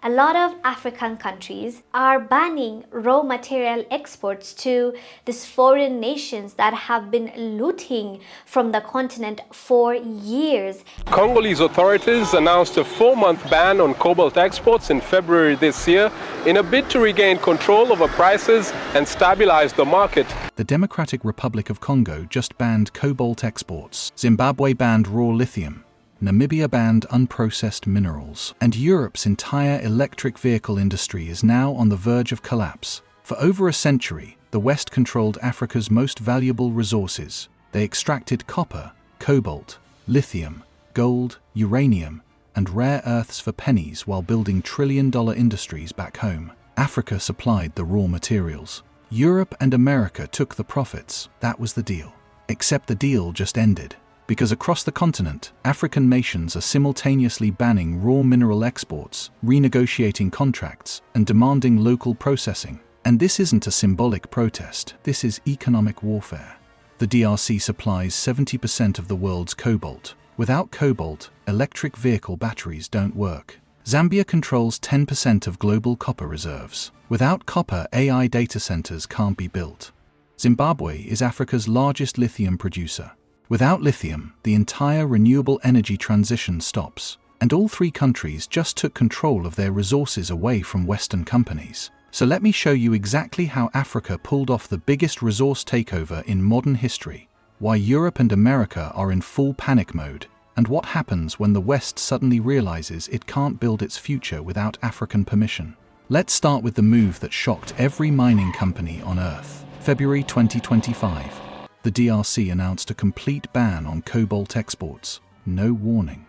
a lot of African countries are banning raw material exports to these foreign nations that have been looting from the continent for years. Congolese authorities announced a 4-month ban on cobalt exports in February this year in a bid to regain control over prices and stabilize the market. The Democratic Republic of Congo just banned cobalt exports. Zimbabwe banned raw lithium. Namibia banned unprocessed minerals. And Europe's entire electric vehicle industry is now on the verge of collapse. For over a century, the West controlled Africa's most valuable resources. They extracted copper, cobalt, lithium, gold, uranium, and rare earths for pennies while building trillion-dollar industries back home. Africa supplied the raw materials. Europe and America took the profits. That was the deal. Except the deal just ended. Because across the continent, African nations are simultaneously banning raw mineral exports, renegotiating contracts, and demanding local processing. And this isn't a symbolic protest, this is economic warfare. The DRC supplies 70% of the world's cobalt. Without cobalt, electric vehicle batteries don't work. Zambia controls 10% of global copper reserves. Without copper, AI data centers can't be built. Zimbabwe is Africa's largest lithium producer. Without lithium, the entire renewable energy transition stops. And all three countries just took control of their resources away from Western companies. So let me show you exactly how Africa pulled off the biggest resource takeover in modern history, why Europe and America are in full panic mode, and what happens when the West suddenly realizes it can't build its future without African permission. Let's start with the move that shocked every mining company on Earth. February 2025. The DRC announced a complete ban on cobalt exports. No warning.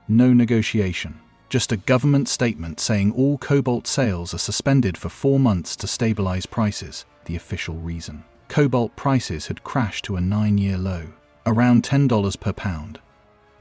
No negotiation. Just a government statement saying all cobalt sales are suspended for 4 months to stabilize prices, the official reason. Cobalt prices had crashed to a 9-year low, around $10 per pound.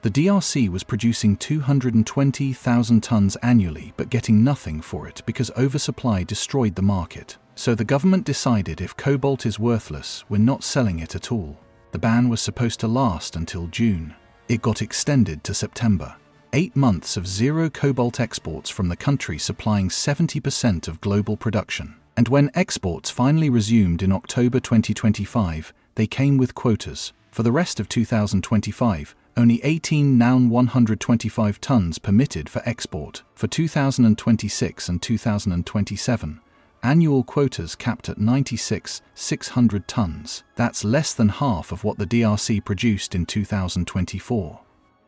The DRC was producing 220,000 tons annually but getting nothing for it because oversupply destroyed the market. So the government decided if cobalt is worthless, we're not selling it at all. The ban was supposed to last until June. It got extended to September. 8 months of zero cobalt exports from the country supplying 70% of global production. And when exports finally resumed in October 2025, they came with quotas. For the rest of 2025, only 18 now 125 tons permitted for export. For 2026 and 2027, annual quotas capped at 96,600 tons. That's less than half of what the DRC produced in 2024.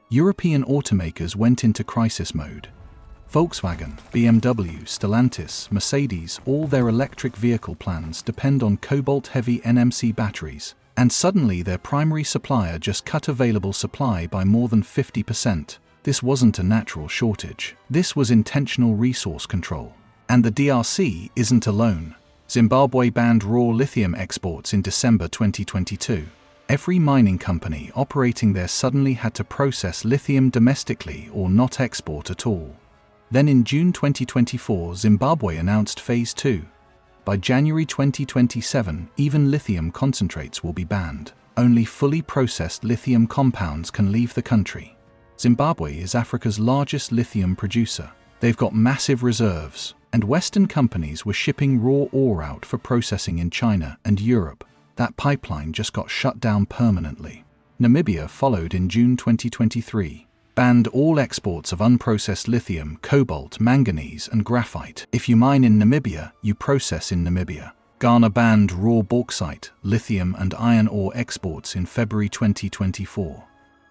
European automakers went into crisis mode. Volkswagen, BMW, Stellantis, Mercedes, all their electric vehicle plans depend on cobalt-heavy NMC batteries, and suddenly their primary supplier just cut available supply by more than 50%. This wasn't a natural shortage. This was intentional resource control. And the DRC isn't alone. Zimbabwe banned raw lithium exports in December 2022. Every mining company operating there suddenly had to process lithium domestically or not export at all. Then in June 2024, Zimbabwe announced Phase 2. By January 2027, even lithium concentrates will be banned. Only fully processed lithium compounds can leave the country. Zimbabwe is Africa's largest lithium producer. They've got massive reserves, and Western companies were shipping raw ore out for processing in China and Europe. That pipeline just got shut down permanently. Namibia followed in June 2023, banned all exports of unprocessed lithium, cobalt, manganese, and graphite. If you mine in Namibia, you process in Namibia. Ghana banned raw bauxite, lithium, and iron ore exports in February 2024.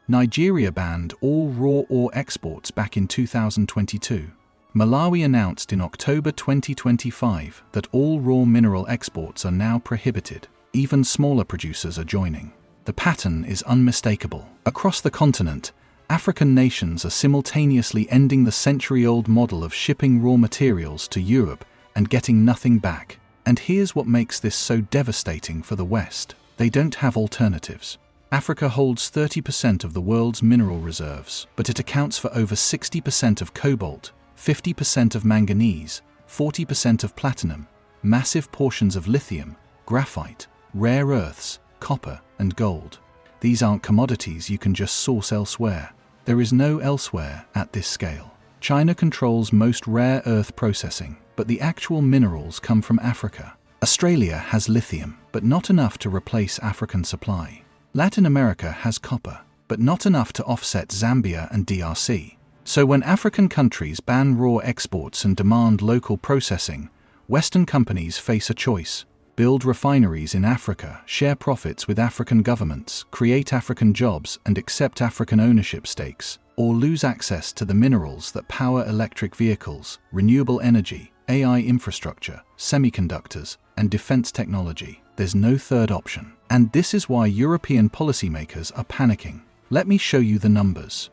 Nigeria banned all raw ore exports back in 2022. Malawi announced in October 2025 that all raw mineral exports are now prohibited. Even smaller producers are joining. The pattern is unmistakable. Across the continent, African nations are simultaneously ending the century-old model of shipping raw materials to Europe and getting nothing back. And here's what makes this so devastating for the West. They don't have alternatives. Africa holds 30% of the world's mineral reserves, but it accounts for over 60% of cobalt, 50% of manganese, 40% of platinum, massive portions of lithium, graphite, rare earths, copper, and gold. These aren't commodities you can just source elsewhere. There is no elsewhere at this scale. China controls most rare earth processing, but the actual minerals come from Africa. Australia has lithium, but not enough to replace African supply. Latin America has copper, but not enough to offset Zambia and DRC. So when African countries ban raw exports and demand local processing, Western companies face a choice: build refineries in Africa, share profits with African governments, create African jobs and accept African ownership stakes, or lose access to the minerals that power electric vehicles, renewable energy, AI infrastructure, semiconductors, and defense technology. There's no third option. And this is why European policymakers are panicking. Let me show you the numbers.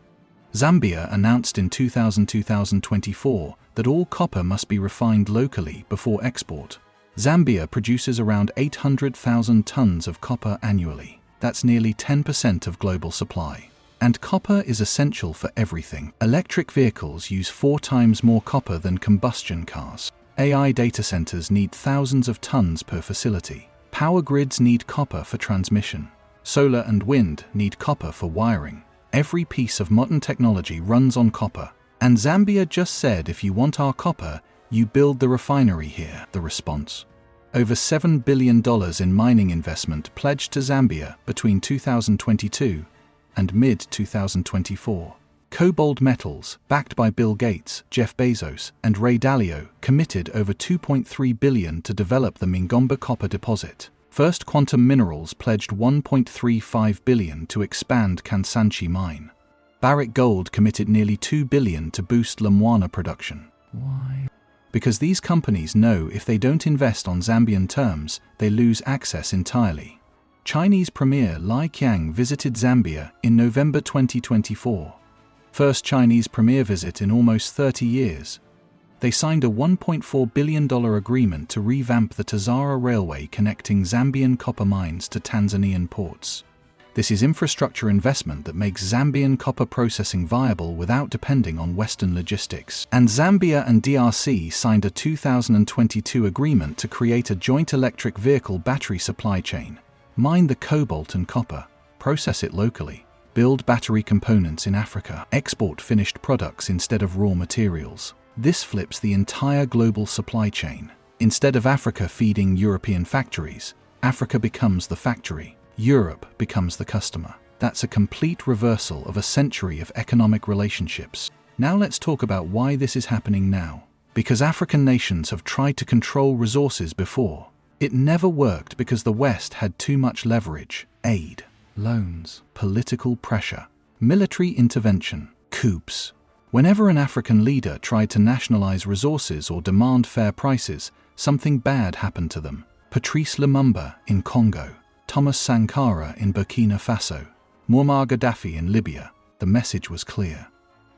Zambia announced in 2024 that all copper must be refined locally before export. Zambia produces around 800,000 tons of copper annually. That's nearly 10% of global supply. And copper is essential for everything. Electric vehicles use 4 times more copper than combustion cars. AI data centers need thousands of tons per facility. Power grids need copper for transmission. Solar and wind need copper for wiring. Every piece of modern technology runs on copper. And Zambia just said, if you want our copper, you build the refinery here. The response? Over $7 billion in mining investment pledged to Zambia between 2022 and mid-2024. Cobalt Metals, backed by Bill Gates, Jeff Bezos, and Ray Dalio, committed over $2.3 billion to develop the Mingomba copper deposit. First Quantum Minerals pledged $1.35 billion to expand Kansanshi mine. Barrick Gold committed nearly $2 billion to boost Lumwana production. Why? Because these companies know if they don't invest on Zambian terms, they lose access entirely. Chinese Premier Li Qiang visited Zambia in November 2024. First Chinese premier visit in almost 30 years. They signed a $1.4 billion agreement to revamp the Tazara Railway connecting Zambian copper mines to Tanzanian ports. This is infrastructure investment that makes Zambian copper processing viable without depending on Western logistics. And Zambia and DRC signed a 2022 agreement to create a joint electric vehicle battery supply chain. Mine the cobalt and copper, process it locally, build battery components in Africa, export finished products instead of raw materials. This flips the entire global supply chain. Instead of Africa feeding European factories, Africa becomes the factory. Europe becomes the customer. That's a complete reversal of a century of economic relationships. Now let's talk about why this is happening now. Because African nations have tried to control resources before. It never worked because the West had too much leverage, aid, loans, political pressure, military intervention, coups. Whenever an African leader tried to nationalize resources or demand fair prices, something bad happened to them. Patrice Lumumba in Congo, Thomas Sankara in Burkina Faso, Muammar Gaddafi in Libya. The message was clear.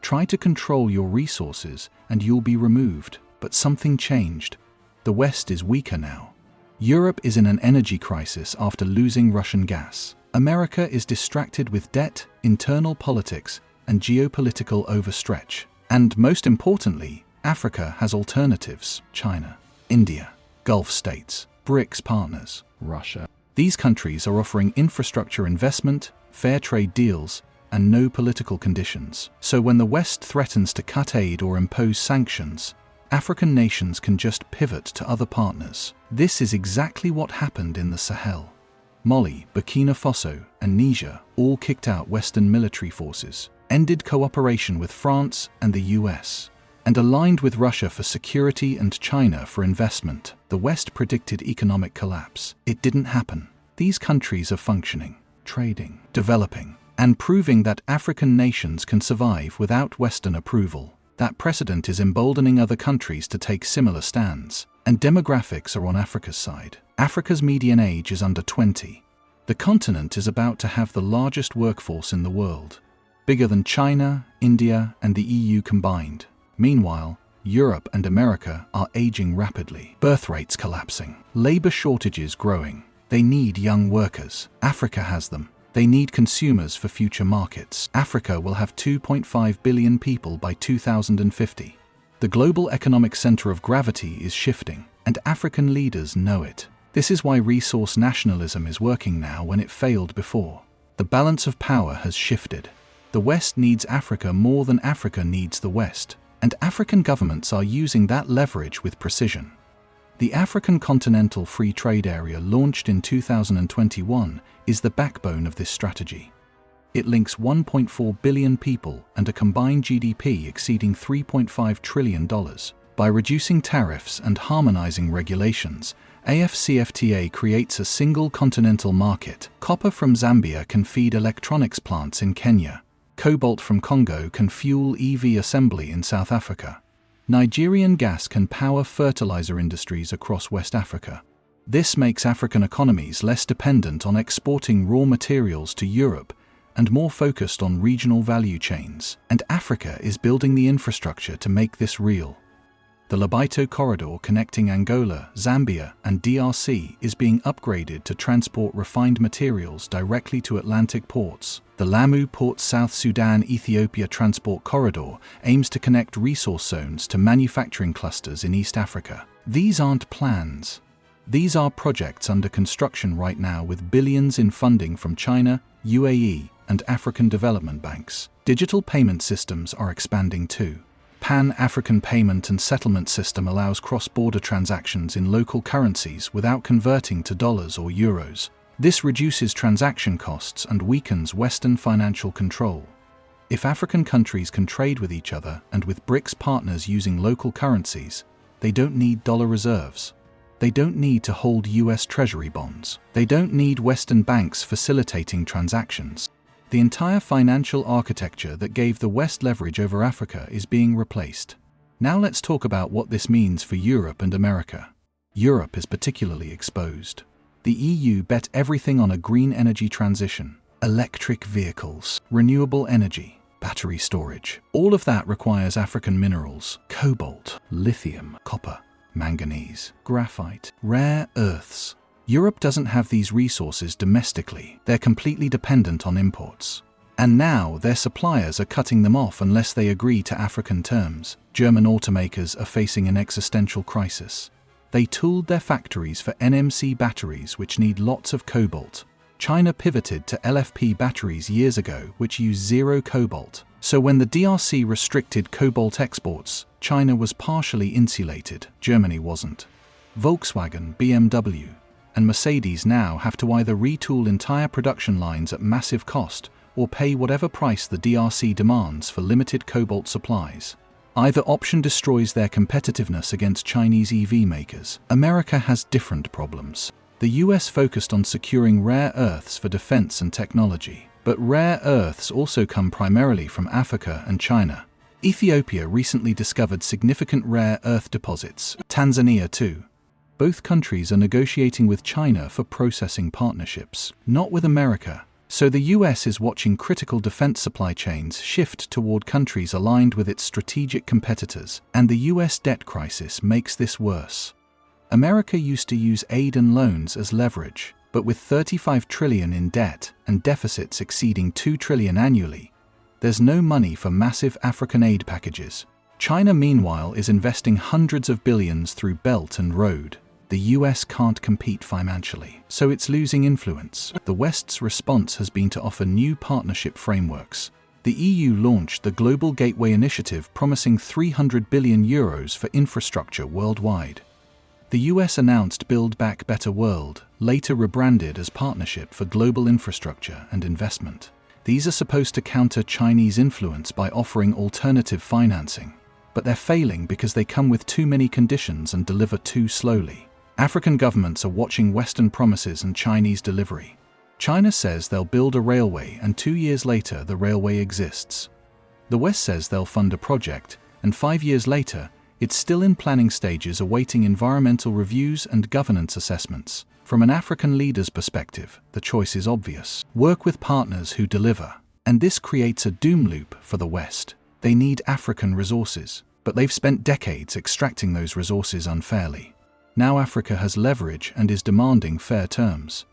Try to control your resources and you'll be removed. But something changed. The West is weaker now. Europe is in an energy crisis after losing Russian gas. America is distracted with debt, internal politics, and geopolitical overstretch. And most importantly, Africa has alternatives: China, India, Gulf states, BRICS partners, Russia. These countries are offering infrastructure investment, fair trade deals, and no political conditions. So when the West threatens to cut aid or impose sanctions, African nations can just pivot to other partners. This is exactly what happened in the Sahel. Mali, Burkina Faso, and Niger all kicked out Western military forces, ended cooperation with France and the US, and aligned with Russia for security and China for investment. The West predicted economic collapse. It didn't happen. These countries are functioning, trading, developing, and proving that African nations can survive without Western approval. That precedent is emboldening other countries to take similar stands. And demographics are on Africa's side. Africa's median age is under 20. The continent is about to have the largest workforce in the world, bigger than China, India, and the EU combined. Meanwhile, Europe and America are aging rapidly. Birth rates collapsing. Labor shortages growing. They need young workers. Africa has them. They need consumers for future markets. Africa will have 2.5 billion people by 2050. The global economic center of gravity is shifting, and African leaders know it. This is why resource nationalism is working now when it failed before. The balance of power has shifted. The West needs Africa more than Africa needs the West. and African governments are using that leverage with precision. The African Continental Free Trade Area, launched in 2021, is the backbone of this strategy. It links 1.4 billion people and a combined GDP exceeding $3.5 trillion. By reducing tariffs and harmonizing regulations, AfCFTA creates a single continental market. Copper from Zambia can feed electronics plants in Kenya. Cobalt from Congo can fuel EV assembly in South Africa. Nigerian gas can power fertilizer industries across West Africa. This makes African economies less dependent on exporting raw materials to Europe and more focused on regional value chains. And Africa is building the infrastructure to make this real. The Lobito corridor connecting Angola, Zambia, and DRC is being upgraded to transport refined materials directly to Atlantic ports. The Lamu Port South Sudan-Ethiopia transport corridor aims to connect resource zones to manufacturing clusters in East Africa. These aren't plans. These are projects under construction right now, with billions in funding from China, UAE, and African development banks. Digital payment systems are expanding too. Pan-African Payment and Settlement System allows cross-border transactions in local currencies without converting to dollars or euros. This reduces transaction costs and weakens Western financial control. If African countries can trade with each other and with BRICS partners using local currencies, they don't need dollar reserves. They don't need to hold US Treasury bonds. They don't need Western banks facilitating transactions. The entire financial architecture that gave the West leverage over Africa is being replaced. Now let's talk about what this means for Europe and America. Europe is particularly exposed. The EU bet everything on a green energy transition. Electric vehicles, renewable energy, battery storage. All of that requires African minerals: cobalt, lithium, copper, manganese, graphite, rare earths. Europe doesn't have these resources domestically. They're completely dependent on imports. And now their suppliers are cutting them off unless they agree to African terms. German automakers are facing an existential crisis. They tooled their factories for NMC batteries, which need lots of cobalt. China pivoted to LFP batteries years ago, which use zero cobalt. So when the DRC restricted cobalt exports, China was partially insulated. Germany wasn't. Volkswagen, BMW, and Mercedes now have to either retool entire production lines at massive cost or pay whatever price the DRC demands for limited cobalt supplies. Either option destroys their competitiveness against Chinese EV makers. America has different problems. The US focused on securing rare earths for defense and technology, but rare earths also come primarily from Africa and China. Ethiopia recently discovered significant rare earth deposits. Tanzania too. Both countries are negotiating with China for processing partnerships, not with America. So the US is watching critical defense supply chains shift toward countries aligned with its strategic competitors, and the US debt crisis makes this worse. America used to use aid and loans as leverage, but with $35 trillion in debt and deficits exceeding $2 trillion annually, there's no money for massive African aid packages. China, meanwhile, is investing hundreds of billions through Belt and Road. The US can't compete financially, so it's losing influence. The West's response has been to offer new partnership frameworks. The EU launched the Global Gateway Initiative, promising €300 billion for infrastructure worldwide. The US announced Build Back Better World, later rebranded as Partnership for Global Infrastructure and Investment. These are supposed to counter Chinese influence by offering alternative financing, but they're failing because they come with too many conditions and deliver too slowly. African governments are watching Western promises and Chinese delivery. China says they'll build a railway, and 2 years later the railway exists. The West says they'll fund a project, and 5 years later it's still in planning stages, awaiting environmental reviews and governance assessments. From an African leader's perspective, the choice is obvious. Work with partners who deliver. And this creates a doom loop for the West. They need African resources, but they've spent decades extracting those resources unfairly. Now Africa has leverage and is demanding fair terms.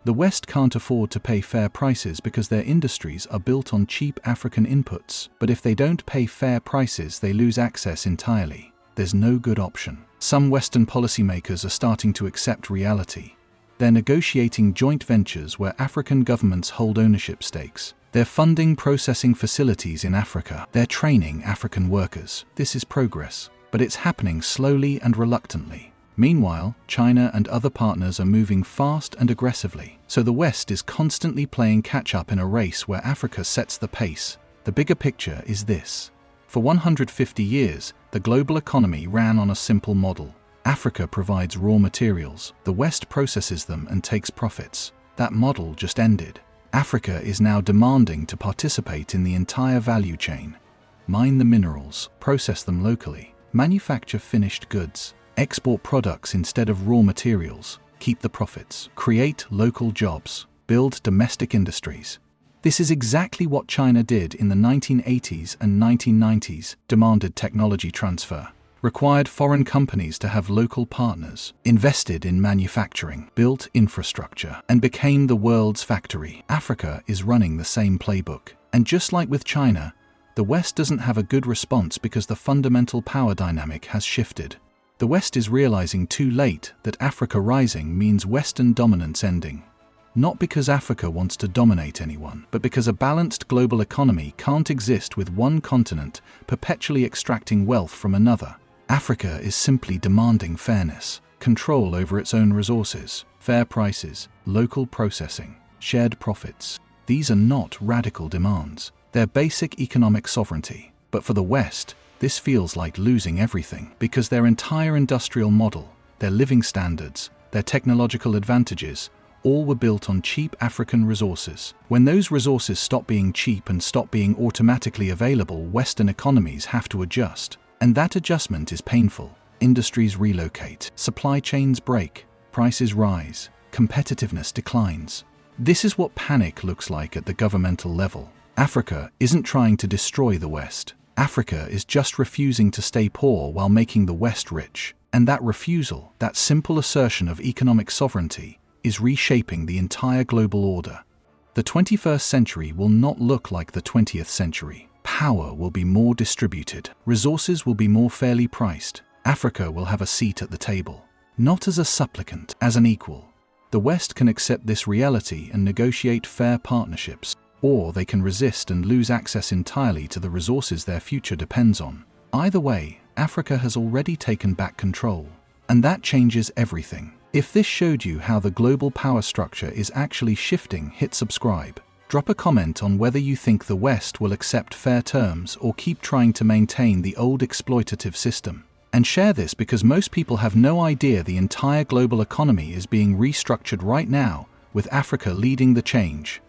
The West can't afford to pay fair prices because their industries are built on cheap African inputs. But if they don't pay fair prices, they lose access entirely. There's no good option. Some Western policymakers are starting to accept reality. They're negotiating joint ventures where African governments hold ownership stakes. They're funding processing facilities in Africa. They're training African workers. This is progress, but it's happening slowly and reluctantly. Meanwhile, China and other partners are moving fast and aggressively. So the West is constantly playing catch-up in a race where Africa sets the pace. The bigger picture is this. For 150 years, the global economy ran on a simple model. Africa provides raw materials, the West processes them and takes profits. That model just ended. Africa is now demanding to participate in the entire value chain. Mine the minerals, process them locally, manufacture finished goods, export products instead of raw materials, keep the profits, create local jobs, build domestic industries. This is exactly what China did in the 1980s and 1990s, demanded technology transfer, required foreign companies to have local partners, invested in manufacturing, built infrastructure, and became the world's factory. Africa is running the same playbook. And just like with China, the West doesn't have a good response because the fundamental power dynamic has shifted. The West is realizing too late that Africa rising means Western dominance ending. Not because Africa wants to dominate anyone, but because a balanced global economy can't exist with one continent perpetually extracting wealth from another. Africa is simply demanding fairness, control over its own resources, fair prices, local processing, shared profits. These are not radical demands. They're basic economic sovereignty. But for the West, this feels like losing everything because their entire industrial model, their living standards, their technological advantages, all were built on cheap African resources. When those resources stop being cheap and stop being automatically available, Western economies have to adjust. And that adjustment is painful. Industries relocate, supply chains break, prices rise, competitiveness declines. This is what panic looks like at the governmental level. Africa isn't trying to destroy the West. Africa is just refusing to stay poor while making the West rich. And that refusal, that simple assertion of economic sovereignty, is reshaping the entire global order. The 21st century will not look like the 20th century. Power will be more distributed. Resources will be more fairly priced. Africa will have a seat at the table. Not as a supplicant, as an equal. The West can accept this reality and negotiate fair partnerships. Or they can resist and lose access entirely to the resources their future depends on. Either way, Africa has already taken back control. And that changes everything. If this showed you how the global power structure is actually shifting, hit subscribe. Drop a comment on whether you think the West will accept fair terms or keep trying to maintain the old exploitative system. And share this because most people have no idea the entire global economy is being restructured right now, with Africa leading the change.